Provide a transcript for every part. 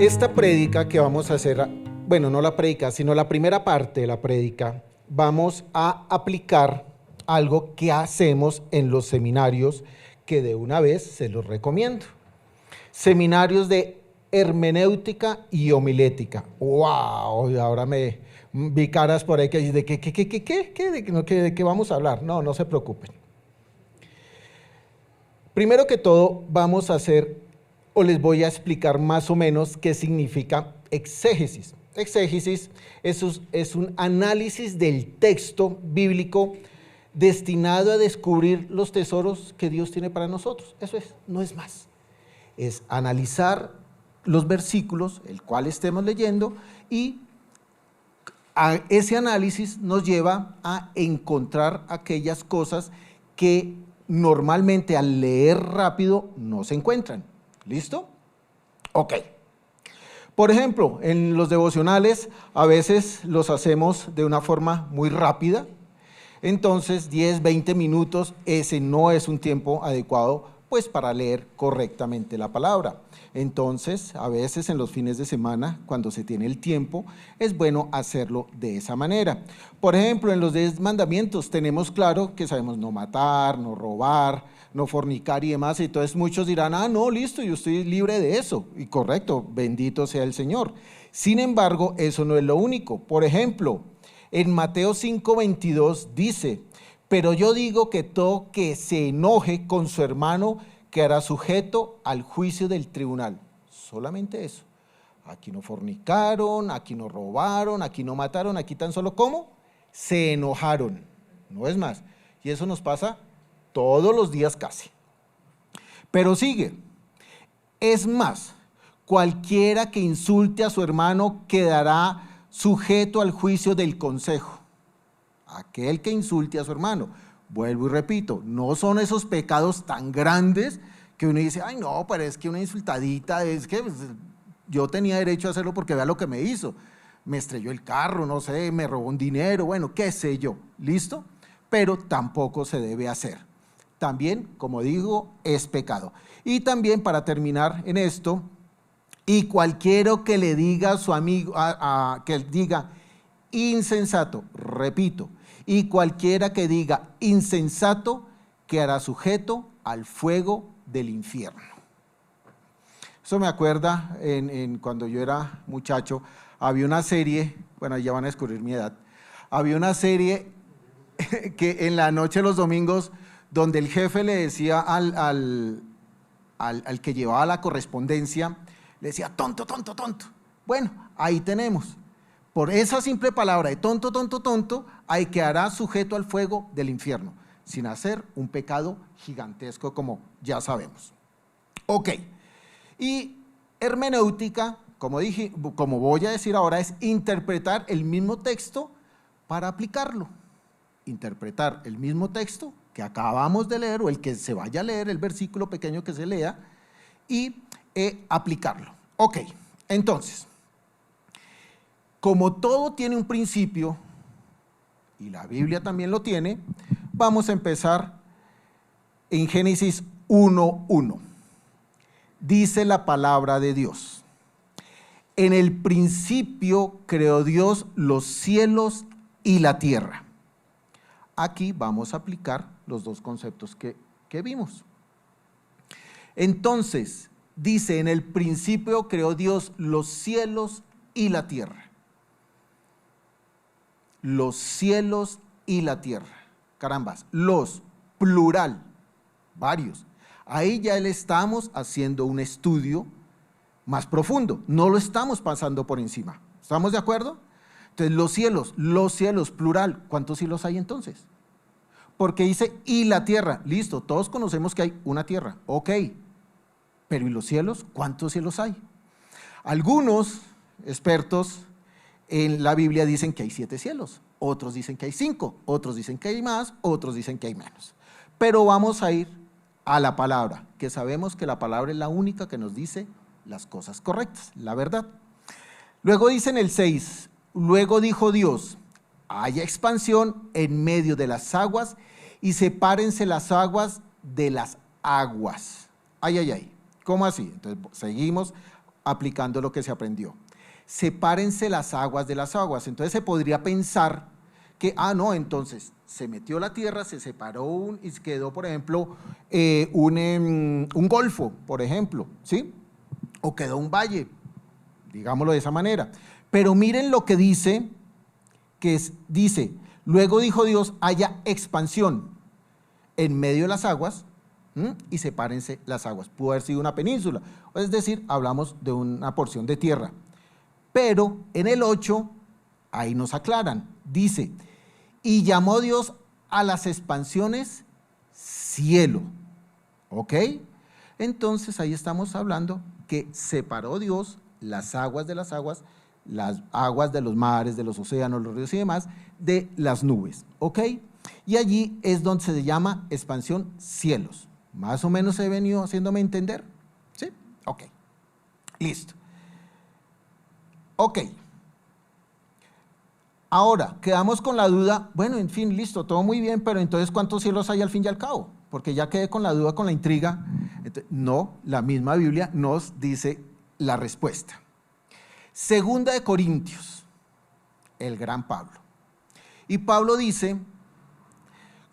Esta prédica que vamos a hacer, bueno, no la prédica, sino la primera parte de la prédica, vamos a aplicar algo que hacemos en los seminarios que de una vez se los recomiendo. Seminarios de hermenéutica y homilética. ¡Wow! Ahora me vi caras por ahí que dicen, ¿de qué vamos a hablar? No, no se preocupen. Primero que todo, vamos a hacer, o les voy a explicar más o menos qué significa exégesis. Exégesis es un análisis del texto bíblico destinado a descubrir los tesoros que Dios tiene para nosotros. Eso es, no es más. Es analizar los versículos, el cual estemos leyendo, y ese análisis nos lleva a encontrar aquellas cosas que normalmente al leer rápido no se encuentran. ¿Listo? Ok. Por ejemplo, en los devocionales a veces los hacemos de una forma muy rápida, entonces 10, 20 minutos, ese no es un tiempo adecuado pues para leer correctamente la palabra. Entonces, a veces en los fines de semana, cuando se tiene el tiempo, es bueno hacerlo de esa manera. Por ejemplo, en los 10 mandamientos tenemos claro que sabemos no matar, no robar, no fornicar y demás. Entonces muchos dirán, no, listo, yo estoy libre de eso. Y correcto, bendito sea el Señor. Sin embargo, eso no es lo único. Por ejemplo, en Mateo 5:22 dice, pero yo digo que todo que se enoje con su hermano quedará sujeto al juicio del tribunal. Solamente eso. Aquí no fornicaron, aquí no robaron, aquí no mataron, aquí tan solo ¿cómo? Se enojaron. No es más. Y eso nos pasa todos los días casi. Pero sigue. Es más, cualquiera que insulte a su hermano quedará sujeto al juicio del consejo. Aquel que insulte a su hermano. Vuelvo y repito, no son esos pecados tan grandes que uno dice, ay no, pero es que una insultadita, es que yo tenía derecho a hacerlo porque vea lo que me hizo. Me estrelló el carro, no sé, me robó un dinero, bueno, qué sé yo, ¿listo? Pero tampoco se debe hacer. También, como digo, es pecado. Y también, para terminar en esto, y cualquiera que le diga a su amigo, que diga insensato, repito, y cualquiera que diga insensato quedará sujeto al fuego del infierno. Eso me acuerda cuando yo era muchacho, había una serie, bueno, ya van a descubrir mi edad, había una serie que en la noche de los domingos, donde el jefe le decía al que llevaba la correspondencia, le decía, tonto, tonto, tonto. Bueno, ahí tenemos. Por esa simple palabra de tonto, tonto, tonto, ahí quedará sujeto al fuego del infierno, sin hacer un pecado gigantesco como ya sabemos. Ok, y hermenéutica, como dije, como voy a decir ahora, es interpretar el mismo texto para aplicarlo. Interpretar el mismo texto que acabamos de leer, o el que se vaya a leer, el versículo pequeño que se lea, y aplicarlo. Ok, entonces, como todo tiene un principio, y la Biblia también lo tiene, vamos a empezar en Génesis 1:1. Dice la palabra de Dios, en el principio creó Dios los cielos y la tierra. Aquí vamos a aplicar los dos conceptos que vimos. Entonces, dice, en el principio creó Dios los cielos y la tierra. Los cielos y la tierra. Carambas, los, plural, varios. Ahí ya le estamos haciendo un estudio más profundo, no lo estamos pasando por encima. ¿Estamos de acuerdo? Entonces, los cielos, plural, ¿cuántos cielos hay entonces? Porque dice, y la tierra, listo, todos conocemos que hay una tierra, ok, pero ¿y los cielos? ¿Cuántos cielos hay? Algunos expertos en la Biblia dicen que hay 7 cielos, otros dicen que hay 5, otros dicen que hay más, otros dicen que hay menos. Pero vamos a ir a la palabra, que sabemos que la palabra es la única que nos dice las cosas correctas, la verdad. Luego dice en el 6, luego dijo Dios, haya expansión en medio de las aguas y sepárense las aguas de las aguas. Ay, ay, ay, ¿cómo así? Entonces seguimos aplicando lo que se aprendió. Sepárense las aguas de las aguas. Entonces se podría pensar que, no, entonces se metió la tierra, se separó y quedó, por ejemplo, un golfo, por ejemplo, ¿sí? O quedó un valle, digámoslo de esa manera. Pero miren lo que dice, dice, luego dijo Dios, haya expansión en medio de las aguas y sepárense las aguas. Pudo haber sido una península, es decir, hablamos de una porción de tierra. Pero en el 8, ahí nos aclaran, dice, y llamó Dios a las expansiones cielo, ¿ok? Entonces ahí estamos hablando que separó Dios las aguas de las aguas de los mares, de los océanos, los ríos y demás, de las nubes, ¿ok? Y allí es donde se llama expansión cielos. Más o menos he venido haciéndome entender, ¿sí? Ok, listo. Ok. Ahora, quedamos con la duda, bueno, en fin, listo, todo muy bien, pero entonces, ¿cuántos cielos hay al fin y al cabo? Porque ya quedé con la duda, con la intriga. Entonces, no, la misma Biblia nos dice la respuesta. Segunda de Corintios, el gran Pablo. Y Pablo dice,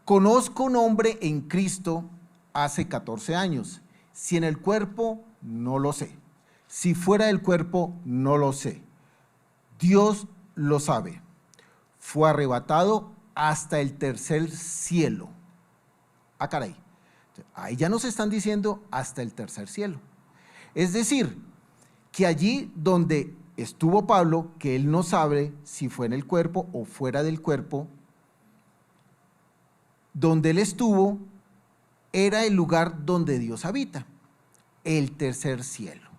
conozco un hombre en Cristo hace 14 años. Si en el cuerpo, no lo sé. Si fuera del cuerpo, no lo sé. Dios lo sabe. Fue arrebatado hasta el tercer cielo. Caray. Ahí ya nos están diciendo hasta el tercer cielo. Es decir, que allí donde estuvo Pablo, que él no sabe si fue en el cuerpo o fuera del cuerpo, donde él estuvo era el lugar donde Dios habita, el tercer cielo.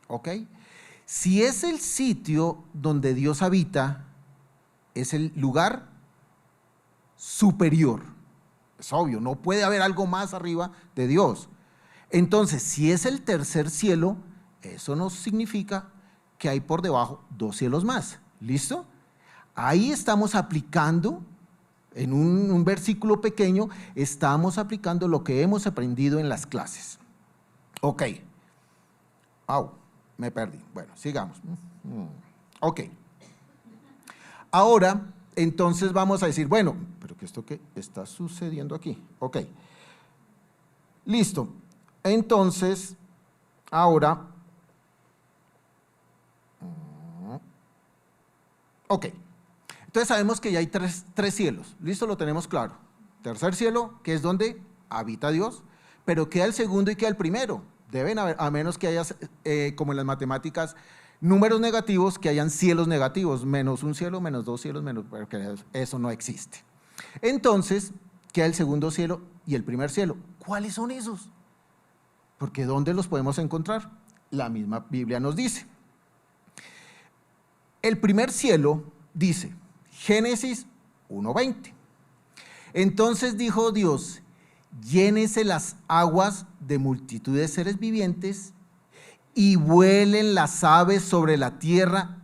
¿Ok? Si es el sitio donde Dios habita, es el lugar superior. Es obvio, no puede haber algo más arriba de Dios. Entonces, si es el tercer cielo, eso no significa que hay por debajo 2 cielos más. ¿Listo? Ahí estamos aplicando, en un versículo pequeño, estamos aplicando lo que hemos aprendido en las clases. Ok. Me perdí. Bueno, sigamos. Ok. Ahora, entonces vamos a decir, bueno, pero ¿qué esto qué está sucediendo aquí? Ok. Listo. Entonces, ahora, ok. Entonces sabemos que ya hay tres cielos. Listo, lo tenemos claro. Tercer cielo, que es donde habita Dios, pero queda el segundo y queda el primero. Deben haber, a menos que haya, como en las matemáticas, números negativos, que hayan cielos negativos, menos un cielo, menos 2 cielos, menos, porque eso no existe. Entonces, queda el segundo cielo y el primer cielo. ¿Cuáles son esos? Porque ¿dónde los podemos encontrar? La misma Biblia nos dice. El primer cielo dice, Génesis 1:20. Entonces dijo Dios, llénese las aguas de multitud de seres vivientes y vuelen las aves sobre la tierra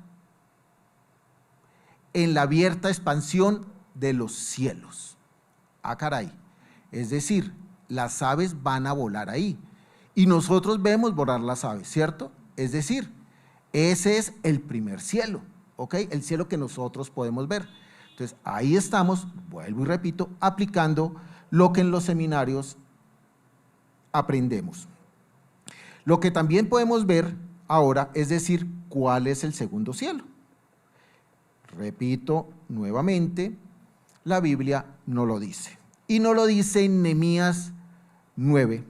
en la abierta expansión de los cielos. Caray. Es decir, las aves van a volar ahí. Y nosotros vemos volar las aves, ¿cierto? Es decir, ese es el primer cielo, ¿ok? El cielo que nosotros podemos ver. Entonces, ahí estamos, vuelvo y repito, aplicando lo que en los seminarios aprendemos. Lo que también podemos ver ahora es decir, ¿cuál es el segundo cielo? Repito nuevamente, la Biblia no lo dice. Y no lo dice en Nehemías 9,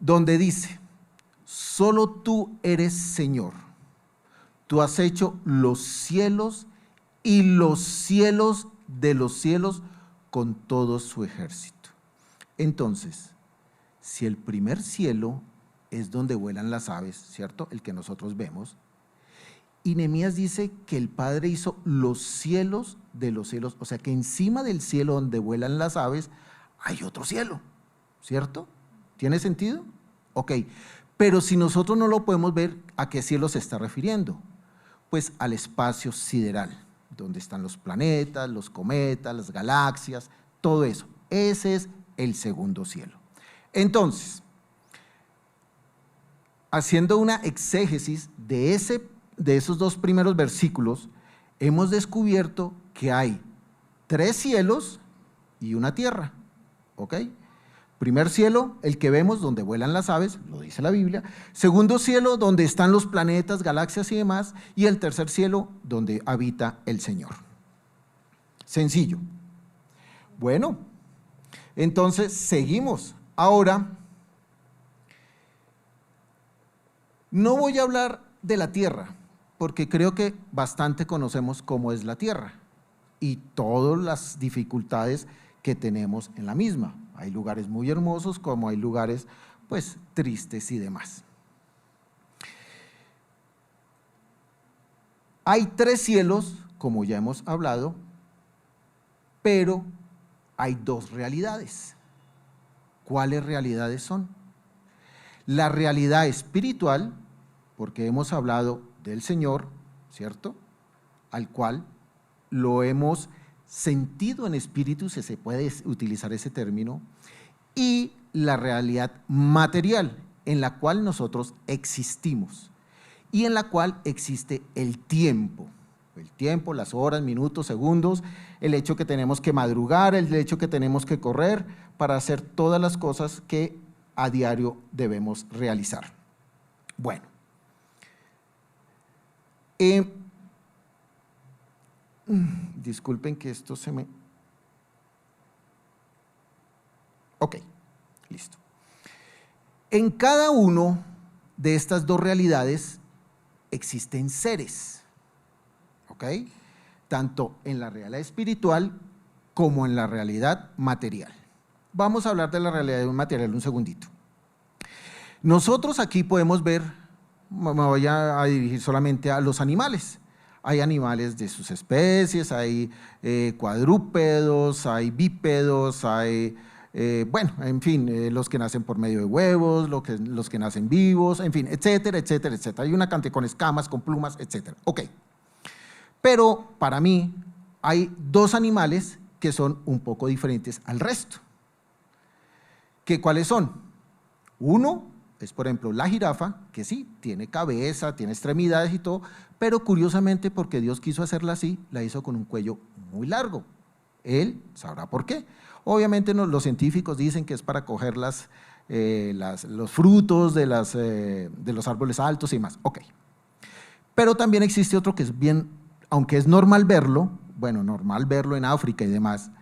donde dice, solo tú eres Señor, tú has hecho los cielos y los cielos de los cielos con todo su ejército. Entonces, si el primer cielo es donde vuelan las aves, ¿cierto? El que nosotros vemos, y Nehemías dice que el Padre hizo los cielos de los cielos, o sea que encima del cielo donde vuelan las aves hay otro cielo, ¿cierto? ¿Tiene sentido? Ok, pero si nosotros no lo podemos ver, ¿a qué cielo se está refiriendo? Pues al espacio sideral, donde están los planetas, los cometas, las galaxias, todo eso. Ese es el segundo cielo. Entonces, haciendo una exégesis de esos dos primeros versículos, hemos descubierto que hay 3 cielos y una tierra, ¿ok? Primer cielo, el que vemos donde vuelan las aves, lo dice la Biblia. Segundo cielo, donde están los planetas, galaxias y demás. Y el tercer cielo, donde habita el Señor. Sencillo. Bueno, entonces seguimos. Ahora, no voy a hablar de la tierra, porque creo que bastante conocemos cómo es la tierra y todas las dificultades que tenemos en la misma. Hay lugares muy hermosos como hay lugares pues tristes y demás. Hay 3 cielos, como ya hemos hablado, pero hay 2 realidades. ¿Cuáles realidades son? La realidad espiritual, porque hemos hablado del Señor, ¿cierto? Al cual lo hemos sentido en espíritu, si se puede utilizar ese término, y la realidad material en la cual nosotros existimos y en la cual existe el tiempo, las horas, minutos, segundos, el hecho que tenemos que madrugar, el hecho que tenemos que correr para hacer todas las cosas que a diario debemos realizar. Bueno, disculpen que esto se me… Ok, listo. En cada uno de estas 2 realidades existen seres, ¿ok? Tanto en la realidad espiritual como en la realidad material. Vamos a hablar de la realidad material un segundito. Nosotros aquí podemos ver, me voy a dirigir solamente a los animales. Hay animales de sus especies, hay cuadrúpedos, hay bípedos, hay… bueno, en fin, los que nacen por medio de huevos, los que nacen vivos, en fin, etcétera, etcétera, etcétera. Hay una cantidad con escamas, con plumas, etcétera. Ok. Pero para mí hay 2 animales que son un poco diferentes al resto. ¿Cuáles son? Uno es, por ejemplo, la jirafa, que sí, tiene cabeza, tiene extremidades y todo, pero curiosamente, porque Dios quiso hacerla así, la hizo con un cuello muy largo. Él sabrá por qué. Obviamente los científicos dicen que es para coger los frutos de los árboles altos y más. Ok. Pero también existe otro que es bien, aunque es normal verlo, bueno, normal verlo en África y demás,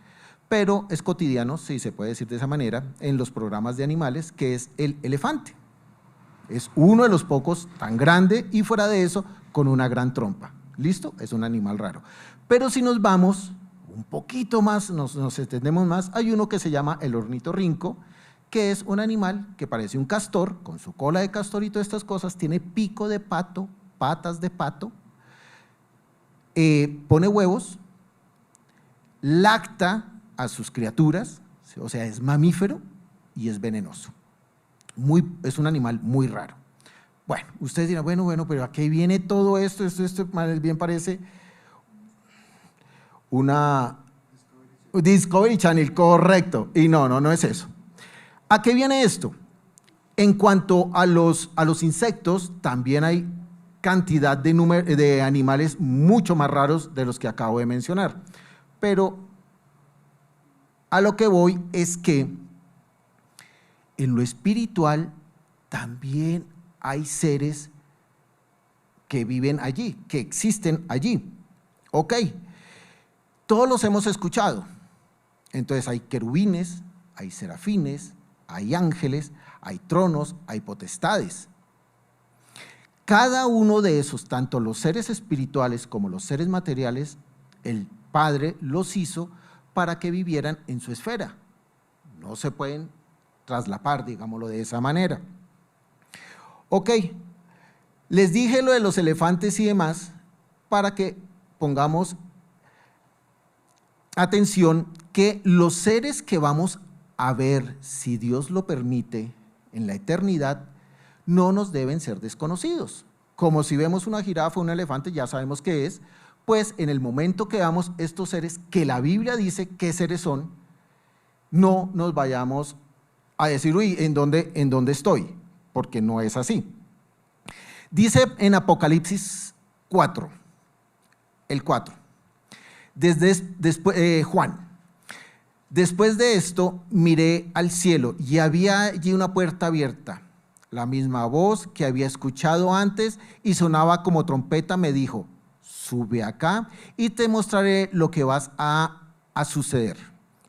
pero es cotidiano, si se puede decir de esa manera, en los programas de animales, que es el elefante. Es uno de los pocos tan grande y fuera de eso, con una gran trompa. ¿Listo? Es un animal raro. Pero si nos vamos un poquito más, nos extendemos más, hay uno que se llama el ornitorrinco, que es un animal que parece un castor, con su cola de castor y todas estas cosas, tiene pico de pato, patas de pato, pone huevos, lacta a sus criaturas, o sea, es mamífero y es venenoso. Es un animal muy raro. Bueno, ustedes dirán, bueno, pero ¿a qué viene todo esto? Esto más bien parece una Discovery Channel, correcto. Y no es eso. ¿A qué viene esto? En cuanto a los insectos, también hay cantidad de animales mucho más raros de los que acabo de mencionar. Pero a lo que voy es que en lo espiritual también hay seres que viven allí, que existen allí. Ok, todos los hemos escuchado. Entonces hay querubines, hay serafines, hay ángeles, hay tronos, hay potestades. Cada uno de esos, tanto los seres espirituales como los seres materiales, el Padre los hizo para que vivieran en su esfera. No se pueden traslapar, digámoslo de esa manera. Ok, les dije lo de los elefantes y demás para que pongamos atención que los seres que vamos a ver, si Dios lo permite, en la eternidad, no nos deben ser desconocidos. Como si vemos una jirafa o un elefante, ya sabemos qué es, pues en el momento que veamos estos seres, que la Biblia dice qué seres son, no nos vayamos a decir, uy, ¿en dónde estoy? Porque no es así. Dice en Apocalipsis 4, el 4, Juan, después de esto miré al cielo y había allí una puerta abierta. La misma voz que había escuchado antes y sonaba como trompeta me dijo, sube acá y te mostraré lo que vas a suceder.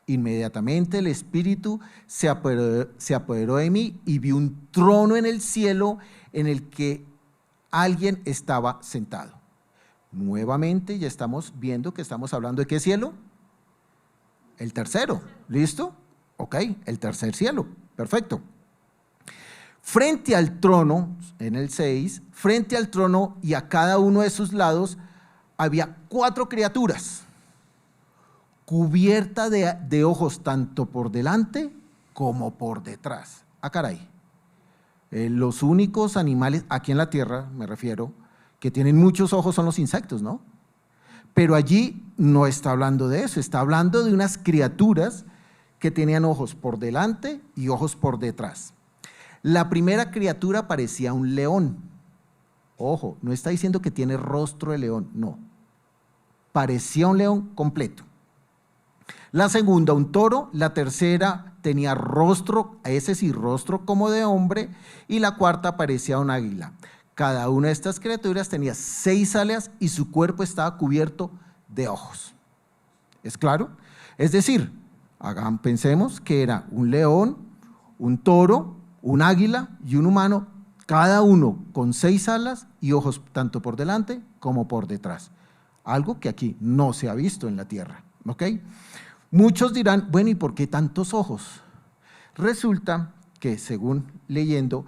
Inmediatamente el Espíritu se apoderó de mí y vi un trono en el cielo en el que alguien estaba sentado. Nuevamente ya estamos viendo que estamos hablando de ¿qué cielo? El tercero, ¿listo? Ok, el tercer cielo, perfecto. Frente al trono, en el 6, frente al trono y a cada uno de sus lados había 4 criaturas, cubierta de ojos tanto por delante como por detrás. Ah, caray. Los únicos animales, aquí en la tierra me refiero, que tienen muchos ojos son los insectos, ¿no? Pero allí no está hablando de eso, está hablando de unas criaturas que tenían ojos por delante y ojos por detrás. La primera criatura parecía un león. Ojo, no está diciendo que tiene rostro de león, no. Parecía un león completo. La segunda, un toro. La tercera tenía rostro, ese sí, rostro como de hombre. Y la cuarta parecía un águila. Cada una de estas criaturas tenía 6 alas y su cuerpo estaba cubierto de ojos. ¿Es claro? Es decir, pensemos que era un león, un toro, un águila y un humano, cada uno con 6 alas y ojos tanto por delante como por detrás. Algo que aquí no se ha visto en la tierra. ¿Ok? Muchos dirán, bueno, ¿y por qué tantos ojos? Resulta que, según leyendo,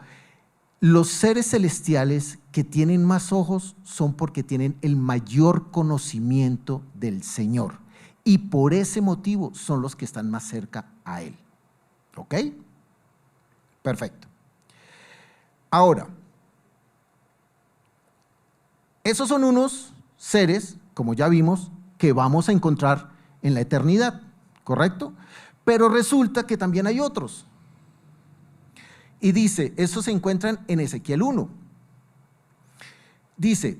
los seres celestiales que tienen más ojos son porque tienen el mayor conocimiento del Señor y por ese motivo son los que están más cerca a Él. ¿Ok? Perfecto. Ahora, esos son unos seres, como ya vimos, que vamos a encontrar en la eternidad, ¿correcto? Pero resulta que también hay otros. Y dice, estos se encuentran en Ezequiel 1. Dice,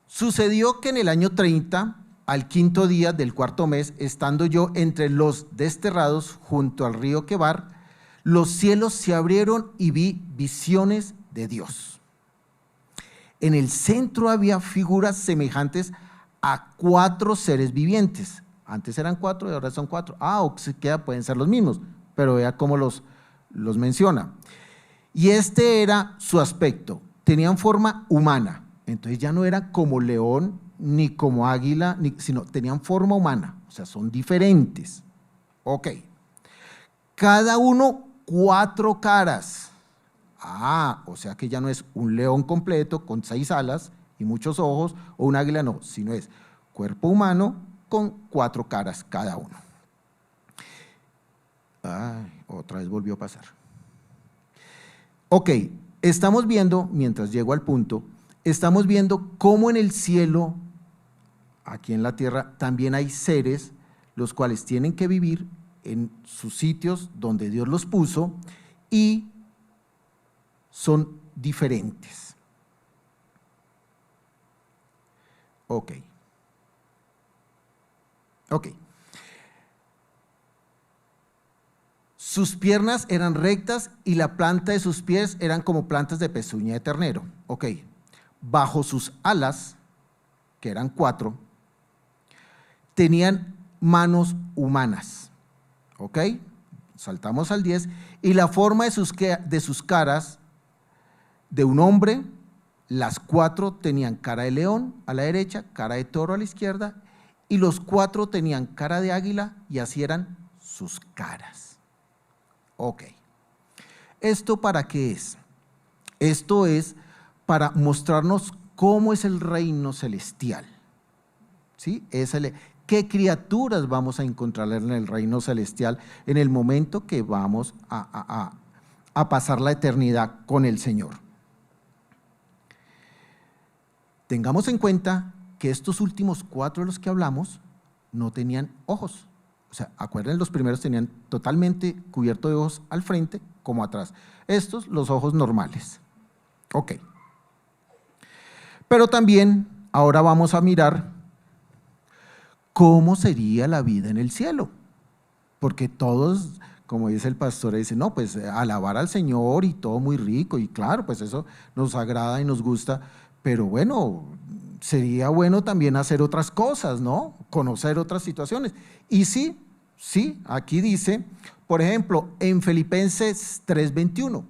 sucedió que en el año 30, al 5.º día del 4.º mes, estando yo entre los desterrados junto al río Quebar, los cielos se abrieron y vi visiones de Dios. En el centro había figuras semejantes a 4 seres vivientes. Antes eran 4 y ahora son 4. O se queda, pueden ser los mismos, pero vea cómo los menciona. Y este era su aspecto, tenían forma humana, entonces ya no era como león ni como águila, sino tenían forma humana, o sea, son diferentes. Ok, cada uno 4 caras. O sea que ya no es un león completo con 6 alas y muchos ojos, o un águila, no, sino es cuerpo humano con 4 caras cada uno. Otra vez volvió a pasar. Ok, estamos viendo, mientras llego al punto, estamos viendo cómo en el cielo, aquí en la tierra, también hay seres los cuales tienen que vivir en sus sitios donde Dios los puso y son diferentes. Ok. Sus piernas eran rectas y la planta de sus pies eran como plantas de pezuña de ternero. Ok. Bajo sus alas, que eran 4, tenían manos humanas. Ok. Saltamos al 10. Y la forma de sus caras de un hombre, las 4 tenían cara de león a la derecha, cara de toro a la izquierda, y los 4 tenían cara de águila y así eran sus caras. Ok. ¿Esto para qué es? Esto es para mostrarnos cómo es el reino celestial. ¿Sí? ¿Qué criaturas vamos a encontrar en el reino celestial en el momento que vamos a pasar la eternidad con el Señor? Tengamos en cuenta que estos últimos 4 de los que hablamos no tenían ojos. O sea, acuérdense, los primeros tenían totalmente cubierto de ojos al frente como atrás. Estos, los ojos normales. Ok. Pero también ahora vamos a mirar cómo sería la vida en el cielo, porque todos, como dice el pastor, dice, no, pues alabar al Señor y todo muy rico, y claro, pues eso nos agrada y nos gusta, pero bueno, sería bueno también hacer otras cosas, ¿no? Conocer otras situaciones. Y sí, aquí dice, por ejemplo, en Filipenses 3:21,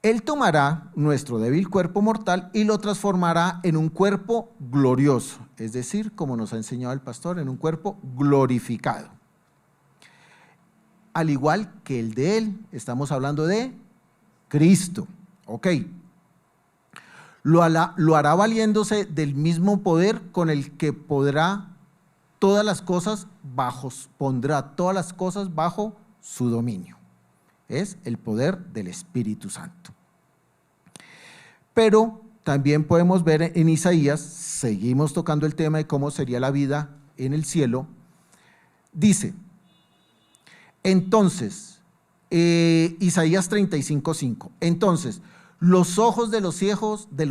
Él tomará nuestro débil cuerpo mortal y lo transformará en un cuerpo glorioso, es decir, como nos ha enseñado el pastor, en un cuerpo glorificado. Al igual que el de Él, estamos hablando de Cristo, ¿ok? Lo hará valiéndose del mismo poder con el que pondrá todas las cosas bajo su dominio. Es el poder del Espíritu Santo. Pero también podemos ver en Isaías, seguimos tocando el tema de cómo sería la vida en el cielo, dice, entonces, Isaías 35:5, entonces, los ojos de los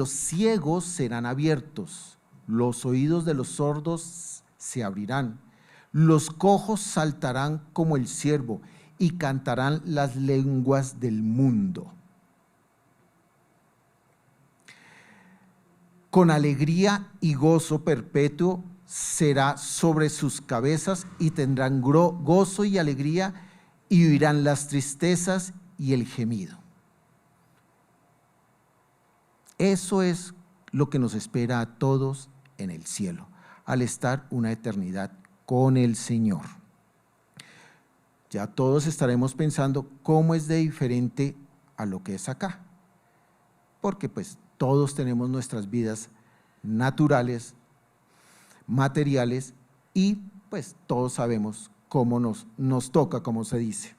ciegos serán abiertos, los oídos de los sordos se abrirán, los cojos saltarán como el ciervo y cantarán las lenguas del mundo. Con alegría y gozo perpetuo será sobre sus cabezas y tendrán gozo y alegría y huirán las tristezas y el gemido. Eso es lo que nos espera a todos en el cielo, al estar una eternidad con el Señor. Ya todos estaremos pensando cómo es de diferente a lo que es acá, porque pues todos tenemos nuestras vidas naturales, materiales, y pues todos sabemos cómo nos toca, como se dice.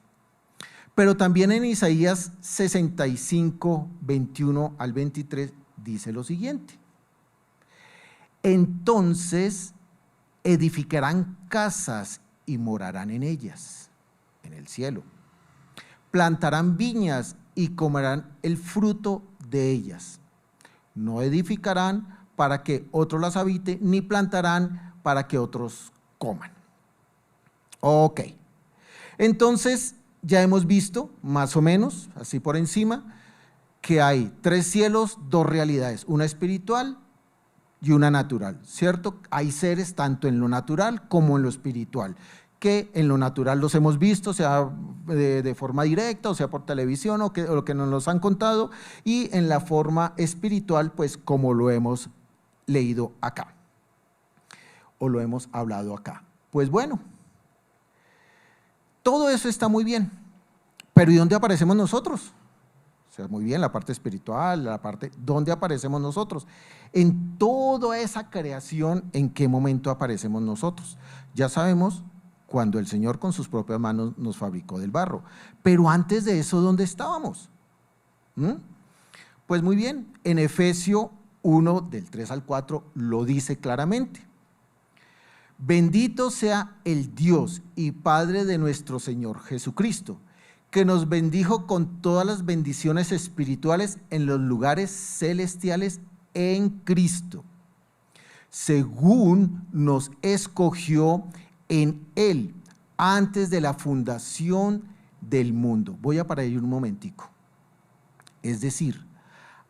Pero también en Isaías 65:21-23 dice lo siguiente: entonces edificarán casas y morarán en ellas, en el cielo. Plantarán viñas y comerán el fruto de ellas. No edificarán para que otro las habite, ni plantarán para que otros coman. Ok, entonces ya hemos visto, más o menos, así por encima, que hay 3 cielos, 2 realidades, una espiritual y una natural, ¿cierto? Hay seres tanto en lo natural como en lo espiritual, que en lo natural los hemos visto, sea de forma directa, o sea por televisión, o lo que nos los han contado, y en la forma espiritual, pues como lo hemos leído acá, o lo hemos hablado acá. Pues bueno, todo eso está muy bien, pero ¿y dónde aparecemos nosotros? O sea, muy bien, la parte espiritual, la parte, ¿dónde aparecemos nosotros? En toda esa creación, ¿en qué momento aparecemos nosotros? Ya sabemos, cuando el Señor con sus propias manos nos fabricó del barro, pero antes de eso, ¿dónde estábamos? Pues muy bien, en Efesios 1, del 3 al 4, lo dice claramente. Bendito sea el Dios y Padre de nuestro Señor Jesucristo, que nos bendijo con todas las bendiciones espirituales en los lugares celestiales en Cristo, según nos escogió en Él antes de la fundación del mundo. Voy a parar ahí un momentico. Es decir,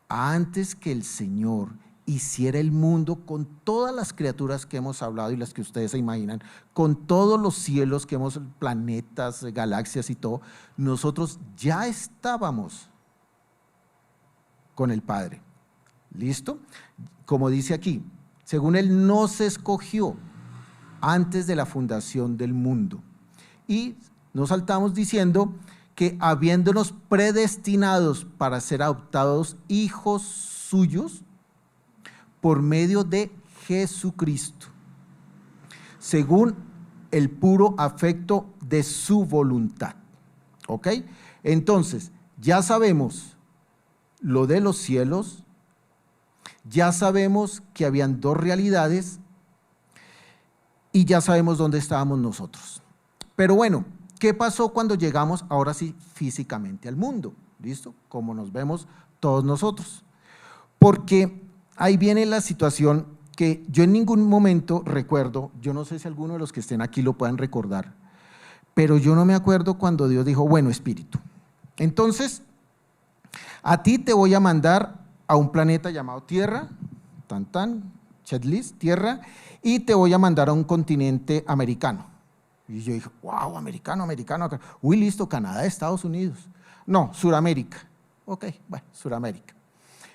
antes que el Señor hiciera el mundo con todas las criaturas que hemos hablado y las que ustedes se imaginan, con todos los cielos que hemos, planetas, galaxias y todo, nosotros ya estábamos con el Padre. ¿Listo? Como dice aquí, según Él nos escogió antes de la fundación del mundo. Y nos saltamos diciendo que habiéndonos predestinados para ser adoptados hijos suyos, por medio de Jesucristo, según el puro afecto de su voluntad. ¿Ok? Entonces, ya sabemos lo de los cielos, ya sabemos que habían 2 realidades y ya sabemos dónde estábamos nosotros. Pero bueno, ¿qué pasó cuando llegamos ahora sí físicamente al mundo? ¿Listo? Como nos vemos todos nosotros. porque ahí viene la situación que yo en ningún momento recuerdo, yo no sé si alguno de los que estén aquí lo puedan recordar, pero yo no me acuerdo cuando Dios dijo, bueno, espíritu, entonces a ti te voy a mandar a un planeta llamado Tierra, checklist, Tierra, y te voy a mandar a un continente americano. Y yo dije, wow, americano, uy, listo, Canadá, Estados Unidos. No, Suramérica. Ok, bueno, Suramérica.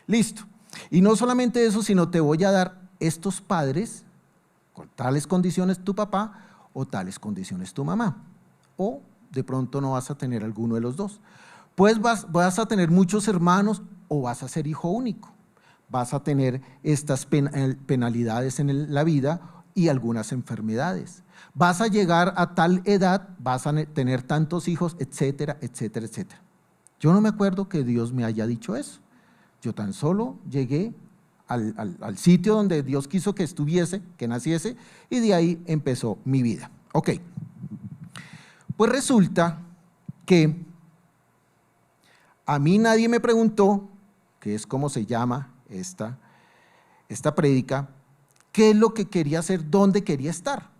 Listo. Y no solamente eso, sino te voy a dar estos padres, con tales condiciones tu papá, o tales condiciones tu mamá. O de pronto no vas a tener alguno de los dos. Pues vas a tener muchos hermanos o vas a ser hijo único. Vas a tener estas penalidades en la vida y algunas enfermedades. Vas a llegar a tal edad, vas a tener tantos hijos, etcétera, etcétera, etcétera. Yo no me acuerdo que Dios me haya dicho eso. Yo tan solo llegué al sitio donde Dios quiso que estuviese, que naciese, y de ahí empezó mi vida. Ok. Pues resulta que a mí nadie me preguntó, que es como se llama esta prédica, qué es lo que quería hacer, dónde quería estar.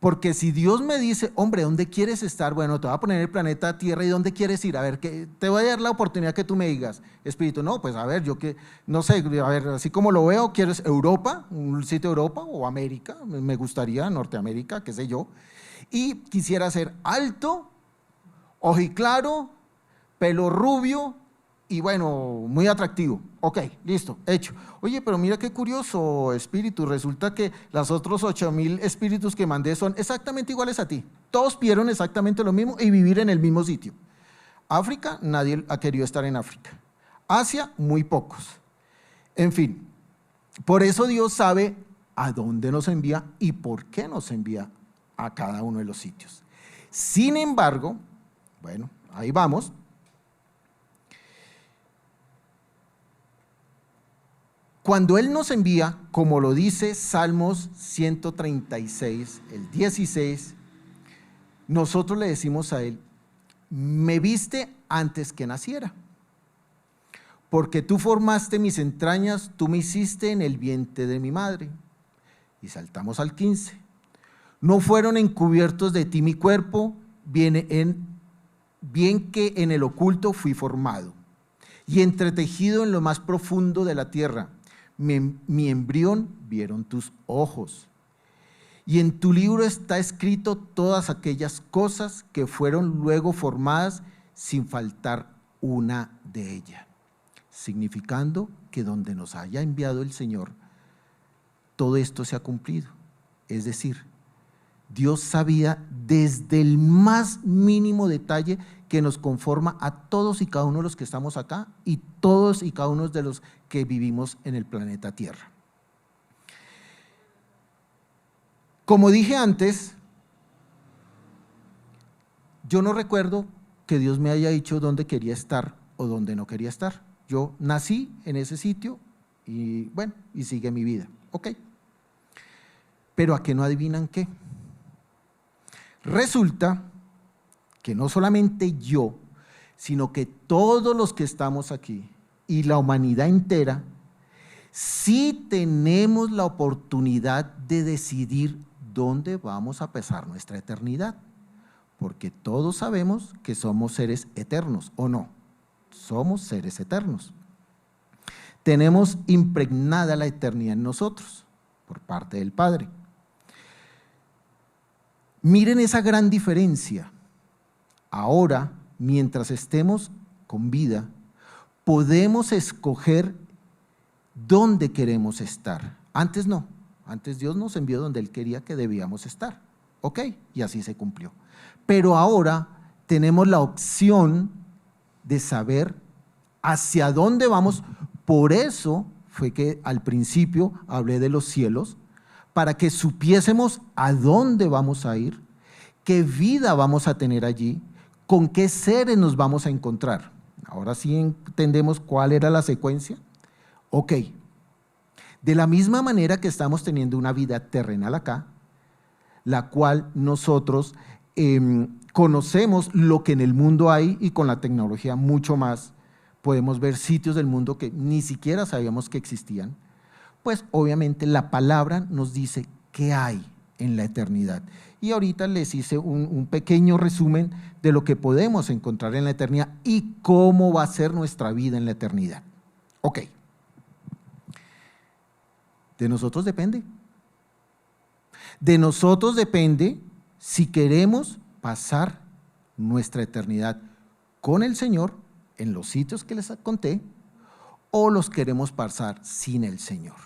Porque si Dios me dice, hombre, ¿dónde quieres estar? Bueno, te voy a poner el planeta Tierra, ¿y dónde quieres ir? A ver, te voy a dar la oportunidad que tú me digas, espíritu. No, pues a ver, yo que, no sé, a ver, así como lo veo, ¿quieres Europa? ¿Un sitio de Europa o América? Me gustaría Norteamérica, qué sé yo. Y quisiera ser alto, ojiclaro, pelo rubio y bueno, muy atractivo. Ok, listo, hecho. Oye, pero mira qué curioso, espíritu, resulta que los otros 8,000 espíritus que mandé son exactamente iguales a ti. Todos pidieron exactamente lo mismo y vivir en el mismo sitio. África, nadie ha querido estar en África. Asia, muy pocos. En fin, por eso Dios sabe a dónde nos envía y por qué nos envía a cada uno de los sitios. Sin embargo, bueno, ahí vamos. Cuando Él nos envía, como lo dice Salmos 136, el 16, nosotros le decimos a Él, me viste antes que naciera, porque tú formaste mis entrañas, tú me hiciste en el vientre de mi madre. Y saltamos al 15. No fueron encubiertos de ti mi cuerpo, bien que en el oculto fui formado, y entretejido en lo más profundo de la tierra. Mi embrión vieron tus ojos, y en tu libro está escrito todas aquellas cosas que fueron luego formadas sin faltar una de ellas, significando que donde nos haya enviado el Señor, todo esto se ha cumplido. Es decir, Dios sabía desde el más mínimo detalle que nos conforma a todos y cada uno de los que estamos acá y todos y cada uno de los que vivimos en el planeta Tierra. Como dije antes, yo no recuerdo que Dios me haya dicho dónde quería estar o dónde no quería estar. Yo nací en ese sitio y bueno, y sigue mi vida. Ok. Pero ¿a qué no adivinan qué? Resulta que no solamente yo, sino que todos los que estamos aquí y la humanidad entera, sí tenemos la oportunidad de decidir dónde vamos a pasar nuestra eternidad, porque todos sabemos que somos seres eternos, ¿o no? Somos seres eternos. Tenemos impregnada la eternidad en nosotros, por parte del Padre. Miren esa gran diferencia. Ahora, mientras estemos con vida, podemos escoger dónde queremos estar. Antes no, antes Dios nos envió donde Él quería que debíamos estar. Ok, y así se cumplió. Pero ahora tenemos la opción de saber hacia dónde vamos. Por eso fue que al principio hablé de los cielos, para que supiésemos a dónde vamos a ir, qué vida vamos a tener allí, con qué seres nos vamos a encontrar. Ahora sí entendemos cuál era la secuencia. Ok, de la misma manera que estamos teniendo una vida terrenal acá, la cual nosotros conocemos lo que en el mundo hay y con la tecnología mucho más, podemos ver sitios del mundo que ni siquiera sabíamos que existían, pues obviamente la palabra nos dice qué hay en la eternidad. Y ahorita les hice un pequeño resumen de lo que podemos encontrar en la eternidad y cómo va a ser nuestra vida en la eternidad. Ok. De nosotros depende. De nosotros depende si queremos pasar nuestra eternidad con el Señor en los sitios que les conté o los queremos pasar sin el Señor.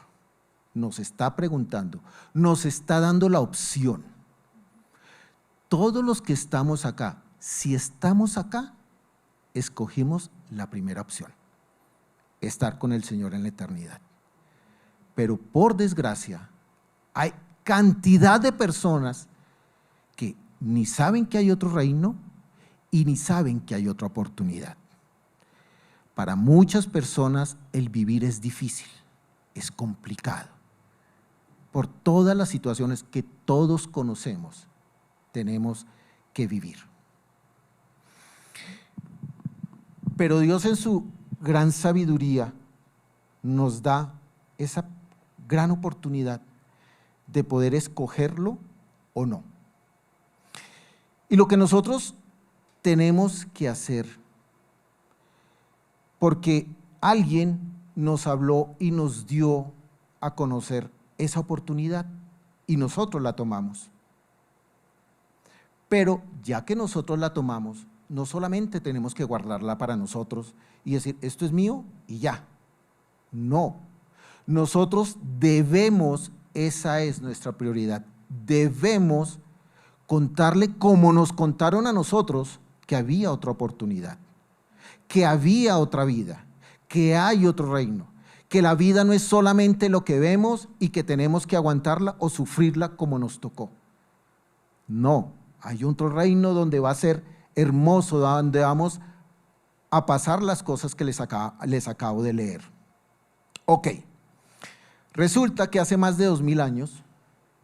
Nos está preguntando, nos está dando la opción. Todos los que estamos acá, si estamos acá, escogimos la primera opción, estar con el Señor en la eternidad. Pero por desgracia, hay cantidad de personas que ni saben que hay otro reino y ni saben que hay otra oportunidad. Para muchas personas el vivir es difícil, es complicado. Por todas las situaciones que todos conocemos, tenemos que vivir. Pero Dios en su gran sabiduría nos da esa gran oportunidad de poder escogerlo o no. Y lo que nosotros tenemos que hacer, porque alguien nos habló y nos dio a conocer esa oportunidad y nosotros la tomamos. Pero ya que nosotros la tomamos, no solamente tenemos que guardarla para nosotros y decir, esto es mío y ya. No, nosotros debemos, esa es nuestra prioridad, debemos contarle como nos contaron a nosotros que había otra oportunidad, que había otra vida, que hay otro reino, que la vida no es solamente lo que vemos y que tenemos que aguantarla o sufrirla como nos tocó. No, hay otro reino donde va a ser hermoso, donde vamos a pasar las cosas que les acabo de leer. Ok, resulta que hace más de 2000 años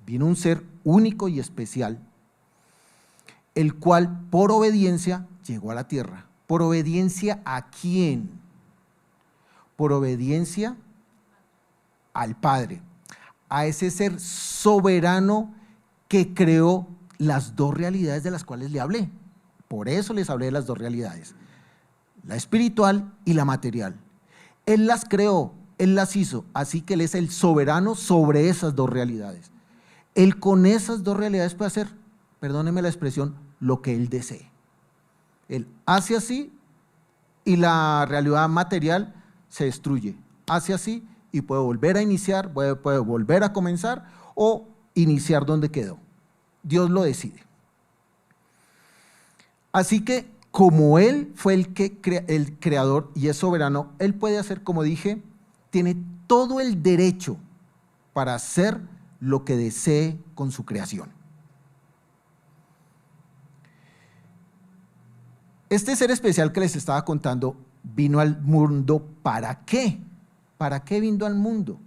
vino un ser único y especial, el cual por obediencia llegó a la tierra. ¿Por obediencia a quién? Por obediencia al Padre, a ese ser soberano que creó las dos realidades de las cuales le hablé. Por eso les hablé de las dos realidades, la espiritual y la material. Él las creó, Él las hizo, así que Él es el soberano sobre esas dos realidades. Él con esas dos realidades puede hacer, perdónenme la expresión, lo que Él desee. Él hace así y la realidad material se destruye. Hace así y puede volver a iniciar, puede volver a comenzar o iniciar donde quedó. Dios lo decide. Así que como Él fue el creador y es soberano, Él puede hacer, como dije, tiene todo el derecho para hacer lo que desee con su creación. Este ser especial que les estaba contando vino al mundo ¿para qué? ¿Para qué vino al mundo?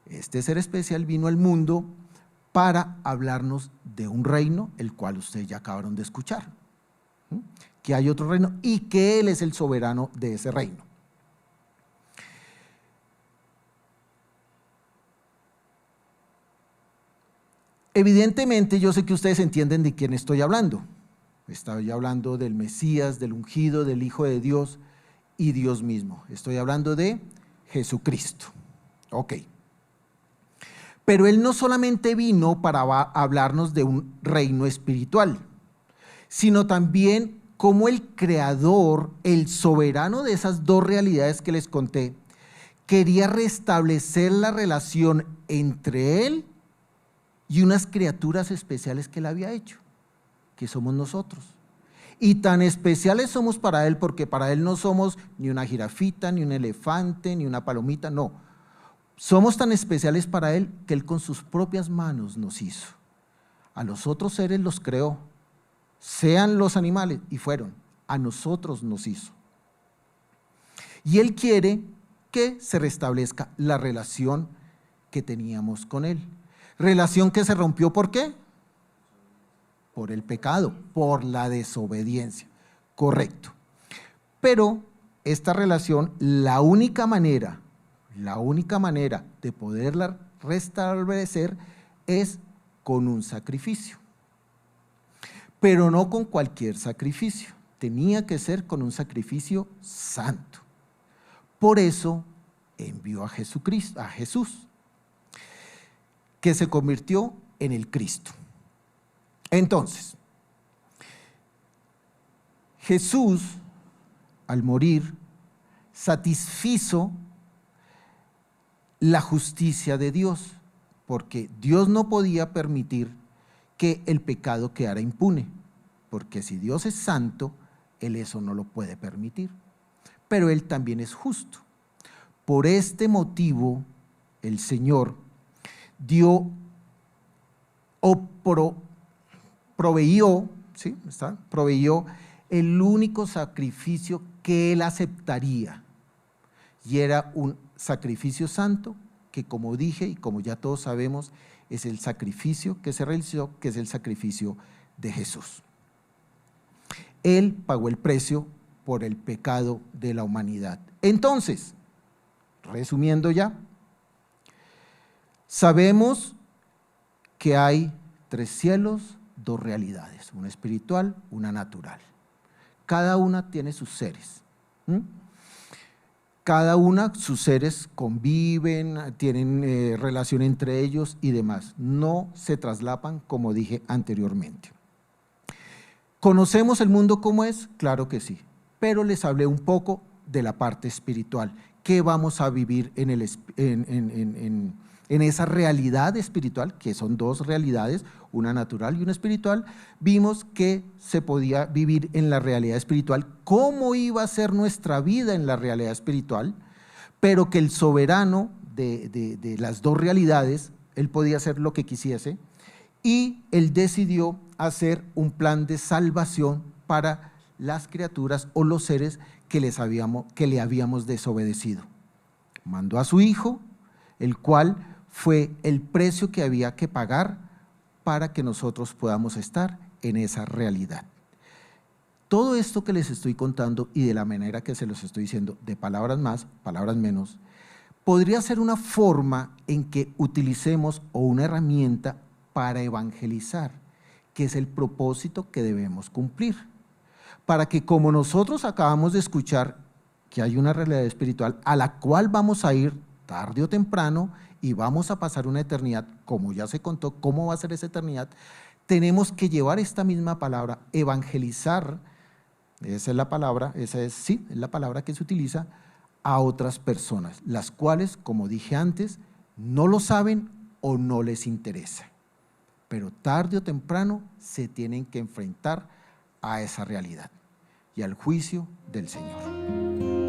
Este ser especial vino al mundo para hablarnos de un reino, el cual ustedes ya acabaron de escuchar, que hay otro reino y que Él es el soberano de ese reino. Evidentemente yo sé que ustedes entienden de quién estoy hablando. Estoy hablando del Mesías, del ungido, del Hijo de Dios y Dios mismo. Estoy hablando de Jesucristo. Ok. Pero Él no solamente vino para hablarnos de un reino espiritual, sino también como el creador, el soberano de esas dos realidades que les conté, quería restablecer la relación entre Él y unas criaturas especiales que Él había hecho, que somos nosotros. Y tan especiales somos para Él porque para Él no somos ni una jirafita, ni un elefante, ni una palomita, no. Somos tan especiales para Él que Él con sus propias manos nos hizo. A los otros seres los creó, sean los animales, y fueron. A nosotros nos hizo. Y Él quiere que se restablezca la relación que teníamos con Él. Relación que se rompió, ¿por qué? Por el pecado, por la desobediencia. Correcto. Pero esta relación, la única manera de poderla restablecer es con un sacrificio. Pero no con cualquier sacrificio, tenía que ser con un sacrificio santo. Por eso envió a Jesús, que se convirtió en el Cristo. Entonces, Jesús, al morir, satisfizo la justicia de Dios, porque Dios no podía permitir que el pecado quedara impune, porque si Dios es santo, Él eso no lo puede permitir, pero Él también es justo. Por este motivo, el Señor dio o proveyó, ¿sí? Proveyó el único sacrificio que Él aceptaría, y era un sacrificio santo que, como dije y como ya todos sabemos, es el sacrificio que se realizó, que es el sacrificio de Jesús. Él pagó el precio por el pecado de la humanidad. Entonces, resumiendo ya, sabemos que hay 3 cielos, 2 realidades, una espiritual, una natural. Cada una tiene sus seres. Cada una, sus seres conviven, tienen relación entre ellos y demás. No se traslapan, como dije anteriormente. ¿Conocemos el mundo como es? Claro que sí, pero les hablé un poco de la parte espiritual. ¿Qué vamos a vivir en esa realidad espiritual? Que son 2 realidades, una natural y una espiritual. Vimos que se podía vivir en la realidad espiritual, cómo iba a ser nuestra vida en la realidad espiritual, pero que el soberano de las 2 realidades, Él podía hacer lo que quisiese, y Él decidió hacer un plan de salvación para las criaturas o los seres que le habíamos desobedecido. Mandó a su Hijo, el cual fue el precio que había que pagar para que nosotros podamos estar en esa realidad. Todo esto que les estoy contando y de la manera que se los estoy diciendo, de palabras más, palabras menos, podría ser una forma en que utilicemos o una herramienta para evangelizar, que es el propósito que debemos cumplir. Para que, como nosotros acabamos de escuchar que hay una realidad espiritual a la cual vamos a ir tarde o temprano y vamos a pasar una eternidad, como ya se contó cómo va a ser esa eternidad, tenemos que llevar esta misma palabra, evangelizar, esa es la palabra, es la palabra que se utiliza, a otras personas, las cuales, como dije antes, no lo saben o no les interesa, pero tarde o temprano se tienen que enfrentar a esa realidad y al juicio del Señor.